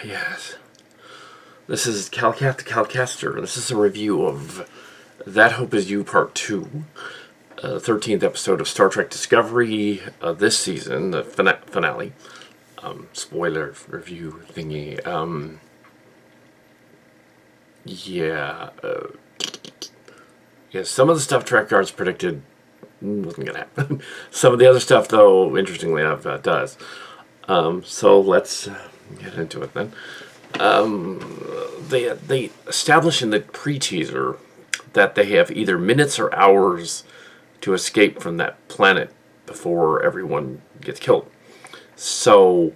Yes. This is Kal Kat the Galagaster. This is a review of That Hope Is You Part 2. 13th episode of Star Trek Discovery this season, the finale. Spoiler review thingy. Some of the stuff Trackyard's predicted wasn't gonna happen. Some of the other stuff, though, interestingly enough, does. So let's get into it then. They establish in the pre-teaser that they have either minutes or hours to escape from that planet before everyone gets killed. So,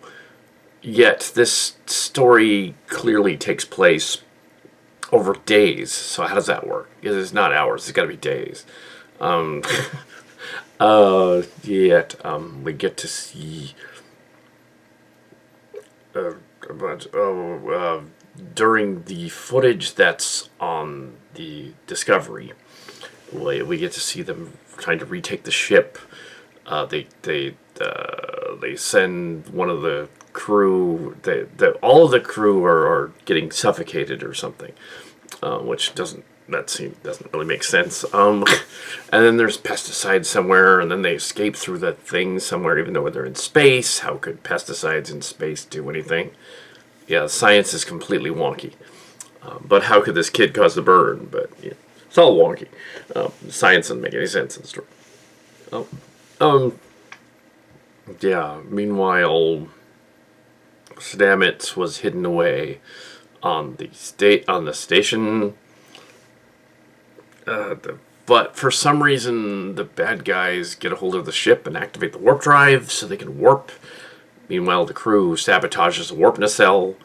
yet this story clearly takes place over days. So how does that work? It's not hours. It's got to be days. We get to see during the footage that's on the Discovery, we get to see them trying to retake the ship. They send one of the crew. All of the crew are getting suffocated or something, which doesn't really make sense. And then there's pesticides somewhere, and then they escape through the thing somewhere, even though they're in space. How could pesticides in space do anything? Yeah, science is completely wonky. But how could this kid cause the burn? But yeah, it's all wonky. Science doesn't make any sense in the story. Meanwhile, Stamets was hidden away on the station. But for some reason, the bad guys get a hold of the ship and activate the warp drive so they can warp. Meanwhile, the crew sabotages the warp nacelle,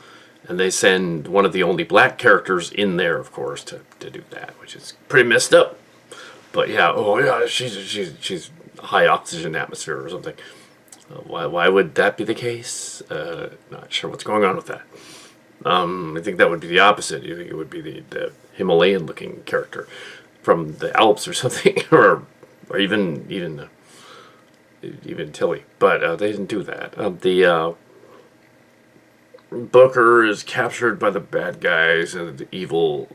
and they send one of the only black characters in there, of course, to do that, which is pretty messed up. But yeah, she's high oxygen atmosphere or something. Why would that be the case? Not sure what's going on with that. I think that would be the opposite. You think it would be the Himalayan-looking character from the Alps or something, or even Tilly. But they didn't do that. The Booker is captured by the bad guys, and the evil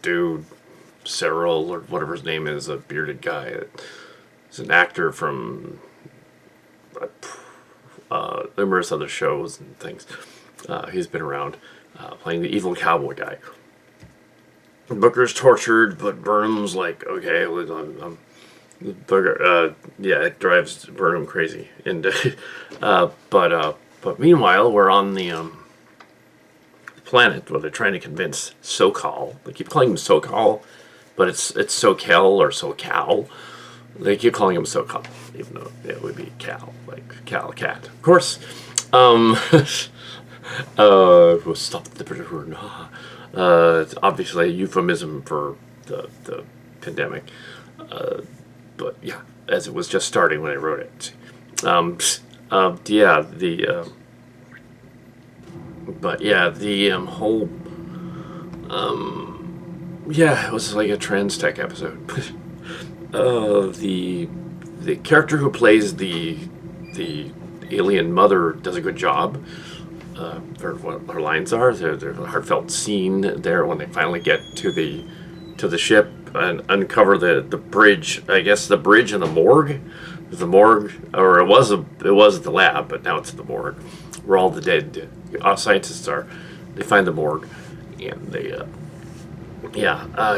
dude, Cyril, or whatever his name is, a bearded guy. He's an actor from numerous other shows and things. He's been around playing the evil cowboy guy. Booker's tortured, but Burnham's like, okay, Booker, it drives Burnham crazy. And but meanwhile, we're on the planet where they're trying to convince Socal. They keep calling him Socal, but it's Socal or Socal. They keep calling him Socal, even though it would be Kal, like Kal Kat, of course. We'll stop the British. It's obviously a euphemism for the pandemic. But yeah, as it was just starting when I wrote it. It was like a trans tech episode. The character who plays the alien mother does a good job. For what her lines are, there's a heartfelt scene there when they finally get to the ship and uncover the bridge. I guess the bridge and the morgue. The morgue, or it was at the lab, but now it's the morgue, where all the dead scientists are. They find the morgue, and they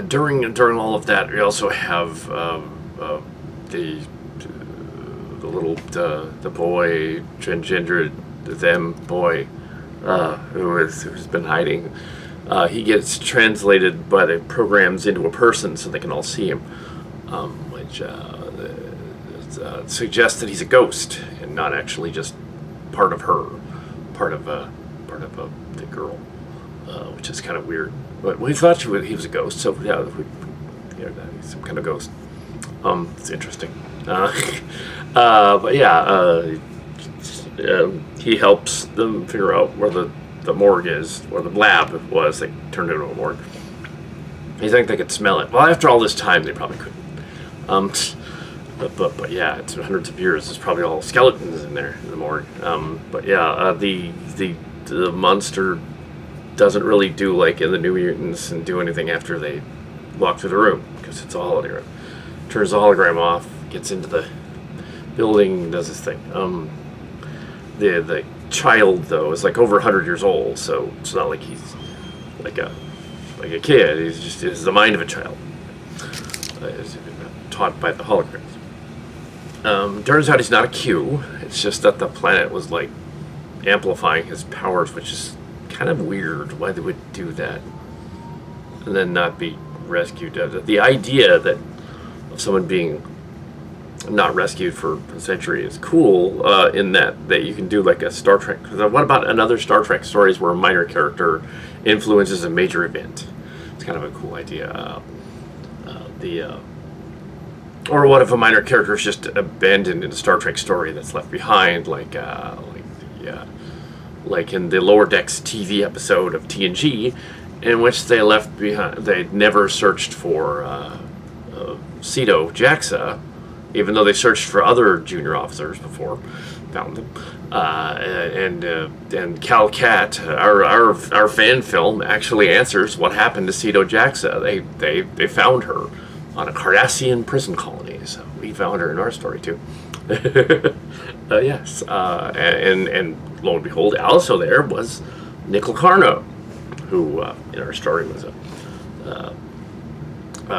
during all of that, we also have the boy, transgender boy, who's been hiding. He gets translated by the programs into a person so they can all see him, which suggests that he's a ghost and not actually just part of her, part of the girl, which is kind of weird. But we thought he was a ghost, so yeah, he's some kind of ghost. It's interesting. He helps them figure out where the morgue is, where the lab was. They turned it into a morgue. You think they could smell it? Well, after all this time, they probably couldn't. But yeah, it's been hundreds of years. There's probably all skeletons in there in the morgue. But yeah, the monster doesn't really do like in the New Mutants and do anything after they walk through the room, because it's a hologram. Turns the hologram off, gets into the building, does his thing. The child though is like over 100 years old, so it's not like he's like a kid. He's the mind of a child. Is taught by the holograms. Turns out he's not a Q. It's just that the planet was like amplifying his powers, which is kind of weird. Why they would do that and then not be rescued. The idea that of someone being not rescued for a century is cool. In that you can do like a Star Trek. What about another Star Trek stories where a minor character influences a major event? It's kind of a cool idea. Or what if a minor character is just abandoned in a Star Trek story that's left behind, like in the Lower Decks TV episode of TNG, in which they left behind. They never searched for Cedo Jaxa, even though they searched for other junior officers before, found them. And Kal Kat, our fan film, actually answers what happened to Cedo Jaxa. They found her on a Cardassian prison colony, so we found her in our story too. Yes, and lo and behold, also there was Nick Locarno, who in our story was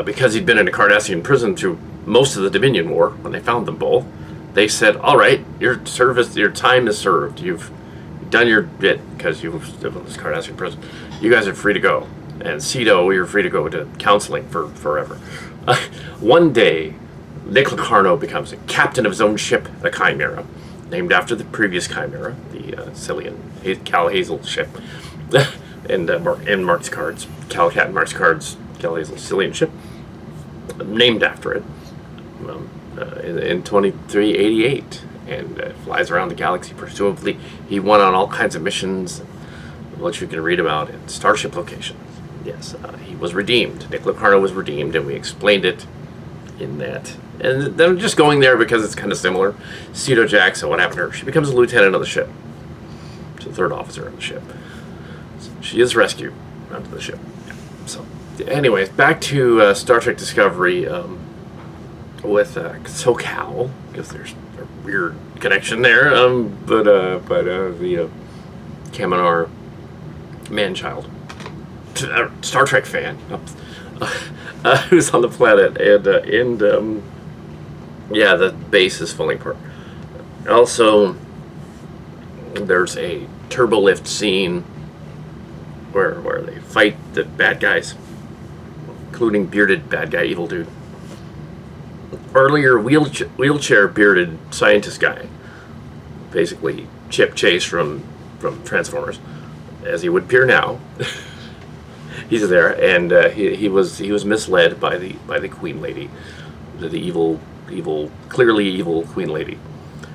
because he'd been in a Cardassian prison through most of the Dominion War. When they found them both, they said, "All right, your time is served. You've done your bit because you lived in this Cardassian prison. You guys are free to go." And Cedo, you're free to go to counseling for forever. One day, Nick Locarno becomes a captain of his own ship, the Chimera, named after the previous Chimera, the Cillian Cal Hazel ship, and Mark's cards, Kal Kat and Mark's cards, Cal Hazel Cillian ship, named after it, in 2388, and flies around the galaxy. Presumably, he went on all kinds of missions, which you can read about in Starship locations. Yes, he was redeemed. Nick Locarno was redeemed, and we explained it in that. And then I'm just going there because it's kind of similar. Cedo Jaxa, what happened to her? She becomes a lieutenant of the ship. She's the third officer of the ship. So she is rescued onto the ship. So, anyways, back to Star Trek Discovery with Socal, because there's a weird connection there. But the Kaminar man-child, Star Trek fan, who's on the planet, and yeah, the base is falling apart. Also, there's a Turbolift scene where they fight the bad guys, including bearded bad guy, evil dude. Earlier, wheelchair bearded scientist guy, basically Chip Chase from Transformers, as he would appear now. He's there, and he was misled by the Queen Lady, the evil, clearly evil Queen Lady,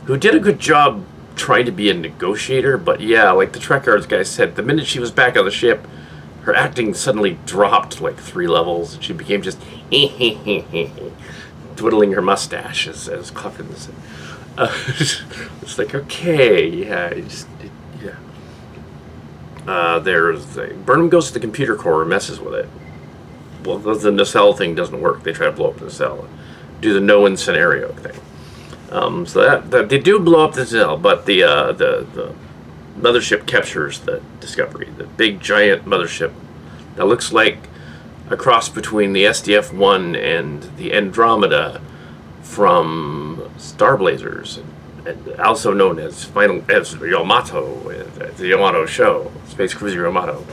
who did a good job trying to be a negotiator. But yeah, like the Trackyard guy said, the minute she was back on the ship, her acting suddenly dropped like 3 levels, and she became just twiddling her mustache as Cluffin said. It's like, okay, yeah, there's Burnham goes to the computer core and messes with it. Well, the nacelle thing doesn't work. They try to blow up the nacelle, do the no-win scenario thing. So that they do blow up the nacelle, but the mothership captures the Discovery, the big giant mothership that looks like a cross between the SDF-1 and the Andromeda from Star Blazers, and also known as Yamato, the Yamato show, Space Cruiser Yamato.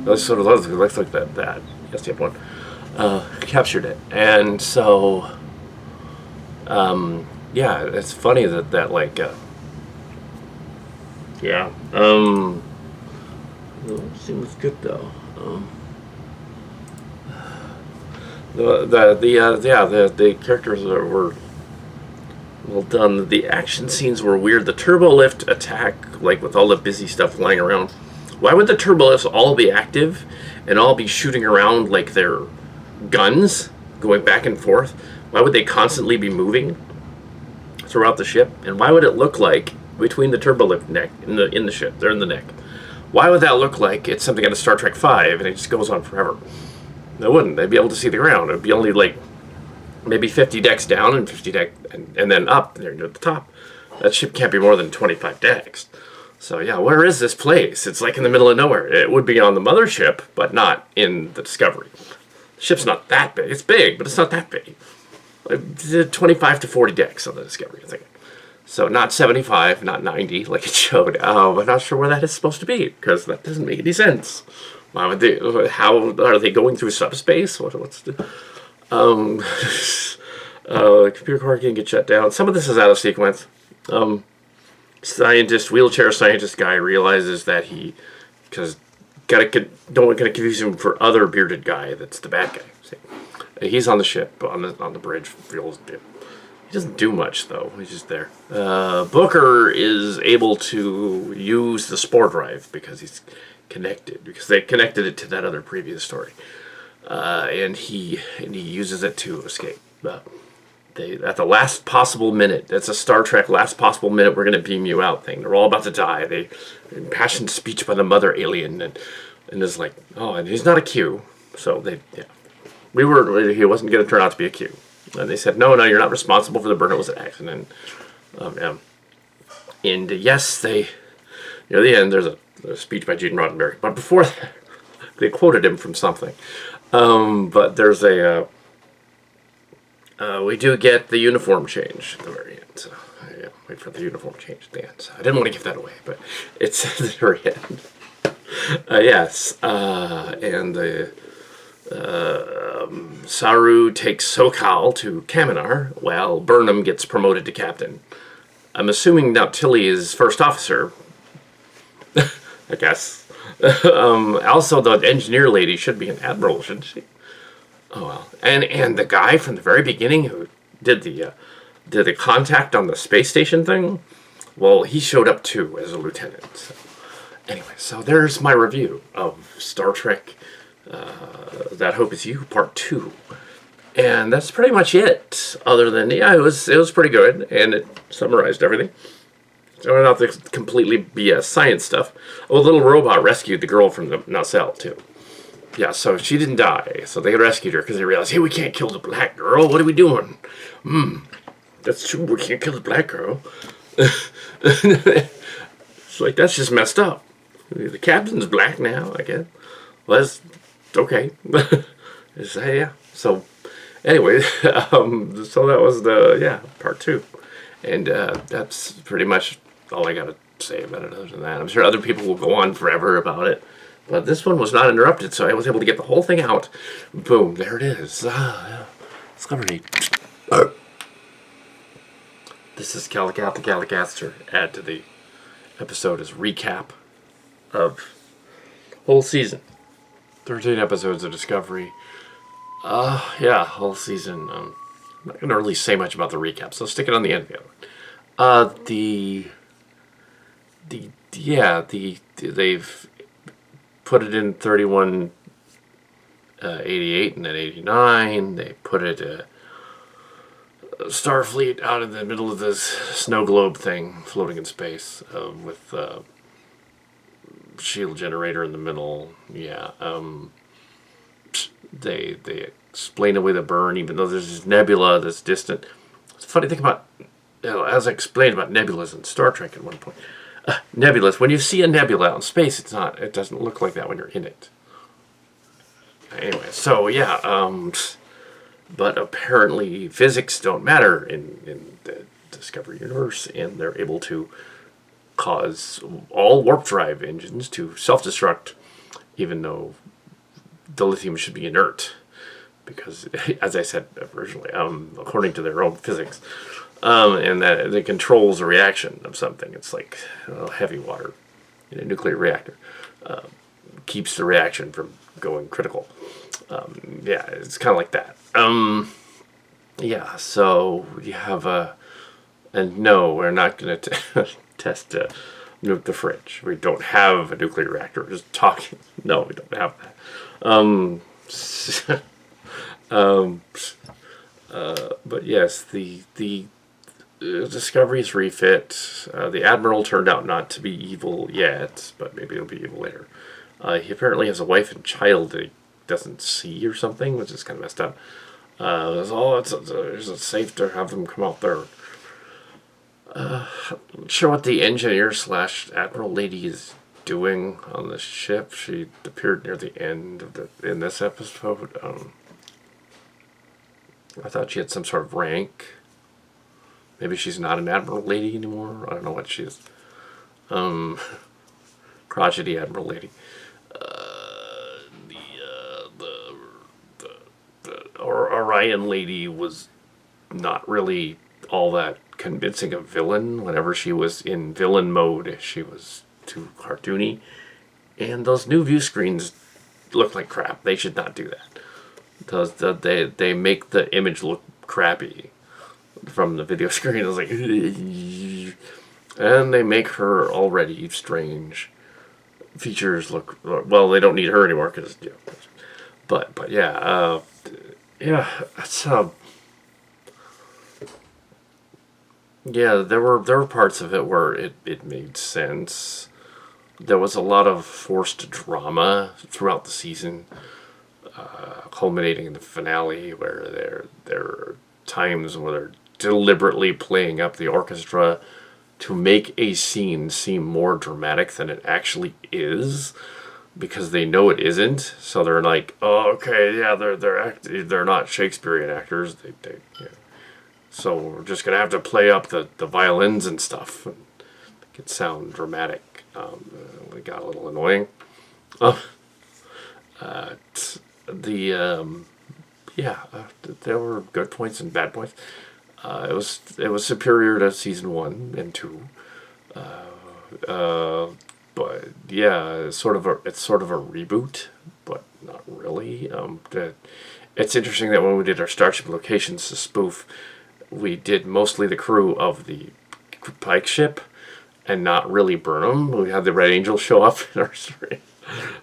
That sort of looks like that SDF-1 captured it, and so yeah, it's funny that like yeah, seems good though. The characters were well done. The action scenes were weird. The Turbolift attack, like with all the busy stuff lying around. Why would the Turbolifts all be active and all be shooting around like they're guns going back and forth? Why would they constantly be moving throughout the ship? And why would it look like between the turbolift neck in the ship, they're in the neck? Why would that look like it's something out of Star Trek V and it just goes on forever? They wouldn't. They'd be able to see the ground. It'd be only like maybe 50 decks down and 50 deck and then up there at the top. That ship can't be more than 25 decks. So yeah, where is this place? It's like in the middle of nowhere. It would be on the Mothership, but not in the Discovery. The ship's not that big. It's big, but it's not that big. Like 25 to 40 decks on the Discovery, I think. So not 75, not 90 like it showed. I'm not sure where that is supposed to be because that doesn't make any sense. Why would they? How are they going through subspace? What's the computer core can get shut down. Some of this is out of sequence. Wheelchair scientist guy realizes that because don't want to confuse him for other bearded guy that's the bad guy. See? He's on the ship on the bridge. He doesn't do much though. He's just there. Booker is able to use the spore drive because he's connected, because they connected it to that other previous story, and he uses it to escape. At the last possible minute, that's a Star Trek last possible minute, we're going to beam you out thing. They're all about to die. They impassioned speech by the mother alien, and it's like, oh, and he's not a Q, so he wasn't going to turn out to be a Q, and they said, no, you're not responsible for the burn. It was an accident. And yes, the end. There's a speech by Gene Roddenberry, but before that, they quoted him from something. But there's we do get the uniform change at the very end. So, wait for the uniform change at the end. So I didn't want to give that away, but it's at the very end. Yes. And Saru takes Socal to Kaminar, while Burnham gets promoted to captain. I'm assuming now Tilly is first officer. I guess. Also, the engineer lady should be an admiral, shouldn't she? Oh well, and the guy from the very beginning who did the contact on the space station thing, well, he showed up too as a lieutenant. So, anyway, so there's my review of Star Trek. That Hope Is You Part 2, and that's pretty much it. Other than it was pretty good, and it summarized everything. So not to completely be science stuff. Oh, a little robot rescued the girl from the nacelle too. Yeah, so she didn't die. So they rescued her because they realized, hey, we can't kill the black girl. What are we doing? That's true. We can't kill the black girl. It's like, that's just messed up. The captain's black now, I guess. Well, that's okay. Yeah. So anyway, so that was part 2. And that's pretty much all I got to say about it other than that. I'm sure other people will go on forever about it. But this one was not interrupted, so I was able to get the whole thing out. Boom, there it is. Discovery. This is Kal Kat the Galagaster. Add to the episode as recap of whole season. 13 episodes of Discovery. Whole season. I'm not going to really say much about the recap, so stick it on the end of the other. They've put it in 31, 88, and then 89. They put it Starfleet out in the middle of this snow globe thing floating in space with shield generator in the middle. They explain away the burn, even though there's this nebula that's distant. It's a funny thing about, as I explained about nebulas in Star Trek at one point. Nebulas, when you see a nebula out in space, it doesn't look like that when you're in it. Anyway, so but apparently physics don't matter in the Discovery universe, and they're able to cause all warp drive engines to self-destruct, even though the lithium should be inert, because, as I said originally, according to their own physics, and that it controls a reaction of something. It's like heavy water in a nuclear reactor. Keeps the reaction from going critical. It's kind of like that. So you have and no, we're not going to test nuke the fridge. We don't have a nuclear reactor. We're just talking. No, we don't have that. Um, but yes, the Discovery's refit. The Admiral turned out not to be evil yet, but maybe he'll be evil later. He apparently has a wife and child that he doesn't see or something, which is kind of messed up. It's safe to have them come out there. I'm not sure what the engineer slash Admiral Lady is doing on the ship. She appeared near the end of in this episode. I thought she had some sort of rank. Maybe she's not an Admiral Lady anymore. I don't know what she is. Crotchety Admiral Lady. Orion Lady was not really all that convincing a villain. Whenever she was in villain mode, she was too cartoony. And those new view screens look like crap. They should not do that. They make the image look crappy from the video screen. I was like, and they make her already strange. Features look, well, they don't need her anymore because, but yeah, that's yeah. There were parts of it where it made sense. There was a lot of forced drama throughout the season, culminating in the finale, where there are times where they're deliberately playing up the orchestra to make a scene seem more dramatic than it actually is, because they know it isn't. So they're like, oh, okay, yeah, they're not Shakespearean actors. Yeah. So we're just gonna have to play up the violins and stuff and make it sound dramatic. It got a little annoying. There were good points and bad points. It was superior to season 1 and 2. But yeah, it's sort of a reboot, but not really. It's interesting that when we did our Starship Locations to spoof, we did mostly the crew of the Pike ship and not really Burnham. We had the Red Angel show up in our story,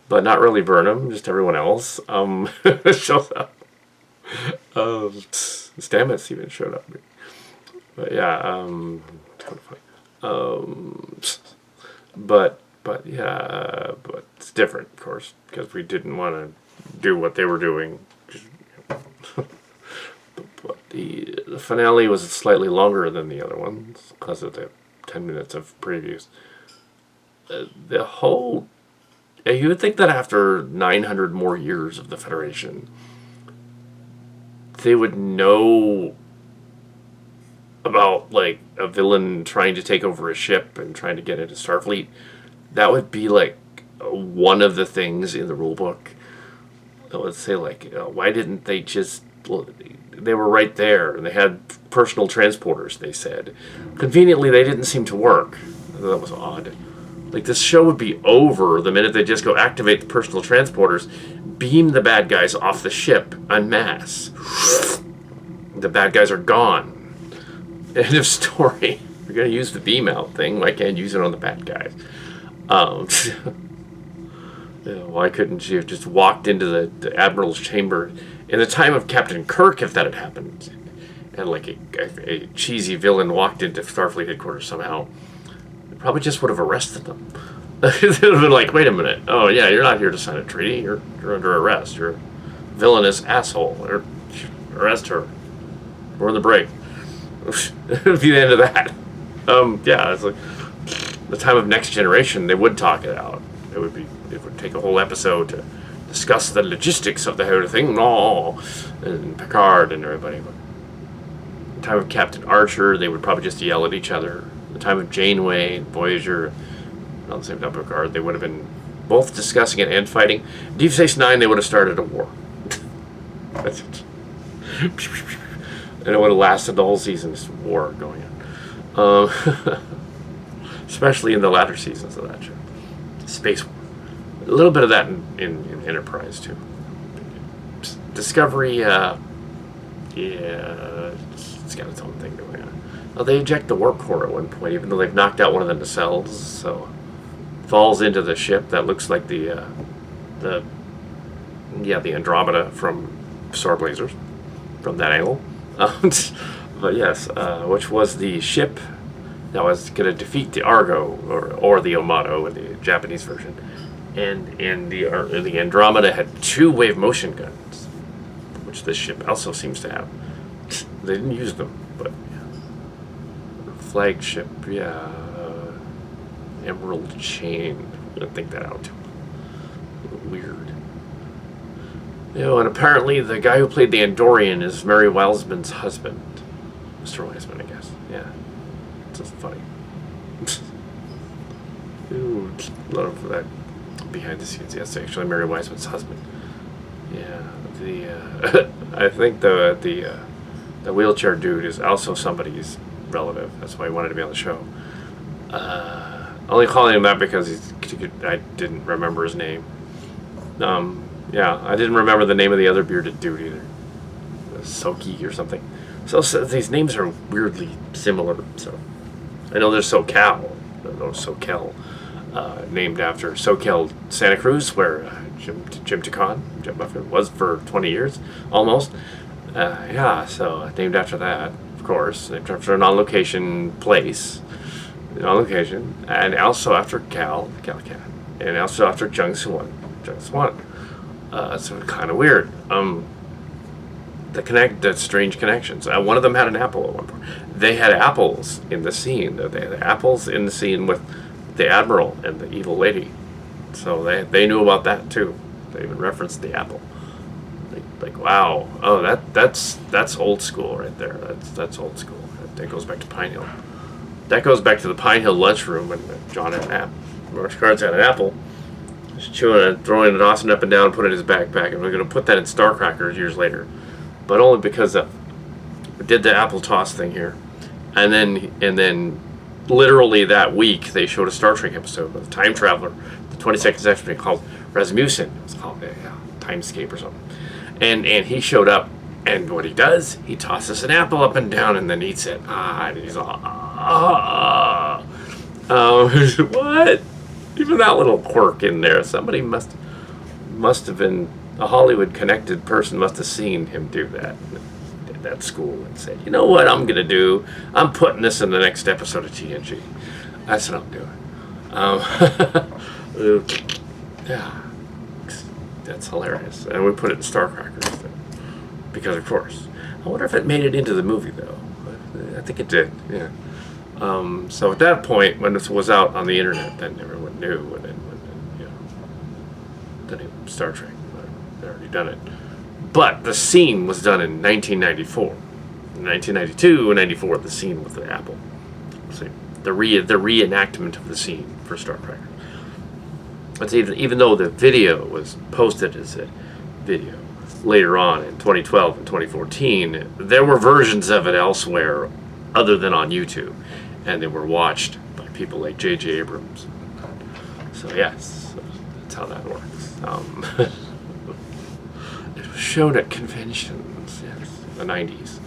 but not really Burnham, just everyone else shows up. Stamets even showed up. But yeah, kind of funny. But yeah, but it's different, of course, because we didn't want to do what they were doing. But the finale was slightly longer than the other ones because of the 10 minutes of previews. The whole, you would think that after 900 more years of the Federation, they would know about, like, a villain trying to take over a ship and trying to get into Starfleet. That would be, like, one of the things in the rulebook. I would say, like, why didn't they just... Well, they were right there, and they had personal transporters, they said. Conveniently, they didn't seem to work. That was odd. Like, this show would be over the minute they just go activate the personal transporters, beam the bad guys off the ship en masse. The bad guys are gone. End of story. You're going to use the beam out thing. Why can't you use it on the bad guys? Why couldn't you have just walked into the Admiral's chamber in the time of Captain Kirk, if that had happened? And like a cheesy villain walked into Starfleet headquarters somehow. They probably just would have arrested them. They would have been like, wait a minute. Oh, yeah, you're not here to sign a treaty. You're under arrest. You're a villainous asshole. Arrest her. We're in the break. It would be the end of that. Yeah, it's like the time of Next Generation, they would talk it out. It would take a whole episode to discuss the logistics of the whole thing. And Picard and everybody. But the time of Captain Archer, they would probably just yell at each other. The time of Janeway and Voyager, on the same time of Picard, they would have been both discussing it and fighting. Deep Space Nine, they would have started a war. That's it. And it would have lasted the whole season's war going on. Especially in the latter seasons of that show. Space war. A little bit of that in Enterprise, too. Discovery, yeah, it's got its own thing going on. Well, they eject the warp core at one point, even though they've knocked out one of the nacelles, so falls into the ship that looks like the Andromeda from Star Blazers from that angle. But yes, which was the ship that was going to defeat the Argo or the Yamato in the Japanese version, and the Andromeda had 2 wave motion guns, which this ship also seems to have. They didn't use them, but yeah. Flagship, yeah, Emerald Chain. I'm gonna think that out. Weird. And apparently the guy who played the Andorian is Mary Wiseman's husband. Mr. Wiseman, I guess. Yeah. It's just funny. Ooh, a lot of that behind the scenes. Yes, actually Mary Wiseman's husband. Yeah. I think the wheelchair dude is also somebody's relative. That's why he wanted to be on the show. Only calling him that because I didn't remember his name. Yeah, I didn't remember the name of the other bearded dude either. Soki or something. So these names are weirdly similar. So I know there's Socal. Socal, named after Socal, Santa Cruz, where Jim Buffett was for 20 years, almost. Yeah, so named after that, of course. Named after an on-location place. On-location. And also after Kal Kat. And also after Jung Swan. So kind of weird. The strange connections. One of them had an apple at one point. They had apples in the scene. They had apples in the scene with the Admiral and the evil lady. So they knew about that too. They even referenced the apple. Like wow, oh that's old school right there. That's old school. That goes back to Pine Hill. That goes back to the Pine Hill lunchroom when John had an apple. Marsh Cards had an apple. Just chewing it, throwing it, tossing it up and down, and put it in his backpack. And we're going to put that in Star Crackers years later. But only because we did the apple toss thing here. And then literally that week, they showed a Star Trek episode with a time traveler, the 22nd century, called Rasmussen. It was called Timescape or something. And he showed up, and what he does, he tosses an apple up and down and then eats it. And he's all, what? Even that little quirk in there, somebody must have been, a Hollywood connected person must have seen him do that at that school and said, you know what I'm gonna do? I'm putting this in the next episode of TNG. That's what I'm doing. Yeah, that's hilarious. And we put it in Star Crackers because of course. I wonder if it made it into the movie though. I think it did. Yeah. So at that point, when this was out on the internet, then everyone knew, and then the name Star Trek, they'd already done it. But the scene was done in 1994. In 1992 and 94, the scene with the apple. So the reenactment of the scene for Star Trek. But even though the video was posted as a video later on in 2012 and 2014, there were versions of it elsewhere other than on YouTube. And they were watched by people like J.J. Abrams. So yes, that's how that works. It was shown at conventions, yes, in the 90s.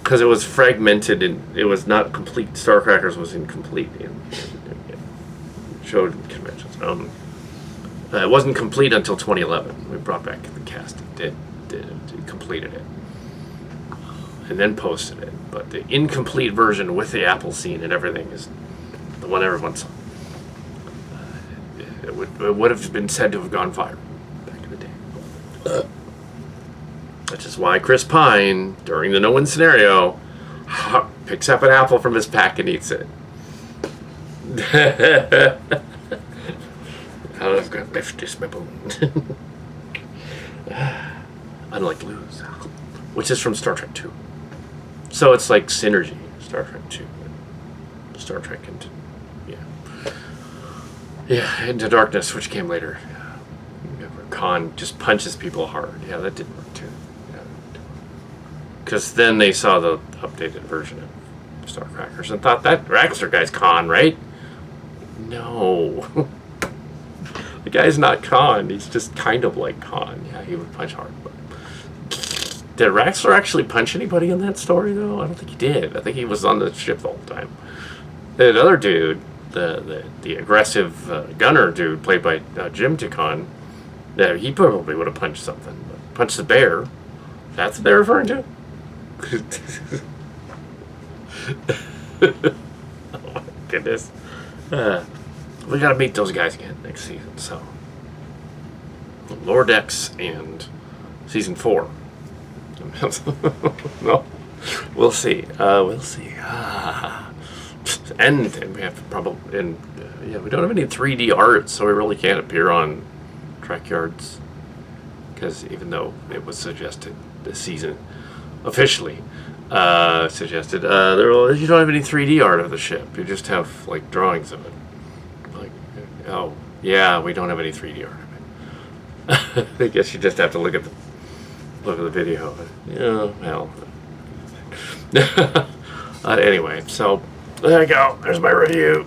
Because it was fragmented and it was not complete. Star Crackers was incomplete. Showed in conventions. It wasn't complete until 2011. We brought back the cast and completed it. And then posted it. But the incomplete version with the apple scene and everything is the one everyone saw. It would have been said to have gone viral back in the day. Which is why Chris Pine, during the no-win scenario, picks up an apple from his pack and eats it. I was going to lift this my bone. Unlike Lose, which is from Star Trek 2. So it's like synergy, Star Trek 2, Star Trek into, Into Darkness, which came later. Khan just punches people hard. Yeah, that didn't work too. Because then they saw the updated version of Star Crackers and thought that Raxter guy's Khan, right? No. The guy's not Khan. He's just kind of like Khan. Yeah, he would punch hard, but... Did Raxler actually punch anybody in that story, though? I don't think he did. I think he was on the ship the whole time. That other dude, the aggressive gunner dude, played by Jim Tickon, he probably would have punched something. Punched the bear. That's what they're referring to? Oh my goodness. We gotta meet those guys again next season, so. Lower Decks and season 4. No, we'll see. We'll see. And we have probably, and yeah, we don't have any 3D art, so we really can't appear on Trackyards, because even though it was suggested this season, officially suggested, you don't have any 3D art of the ship. You just have like drawings of it. Like, oh yeah, we don't have any 3D art of it. I guess you just have to look at the video. Yeah, well. Anyway, so there you go. There's my review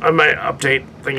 on my update thingy.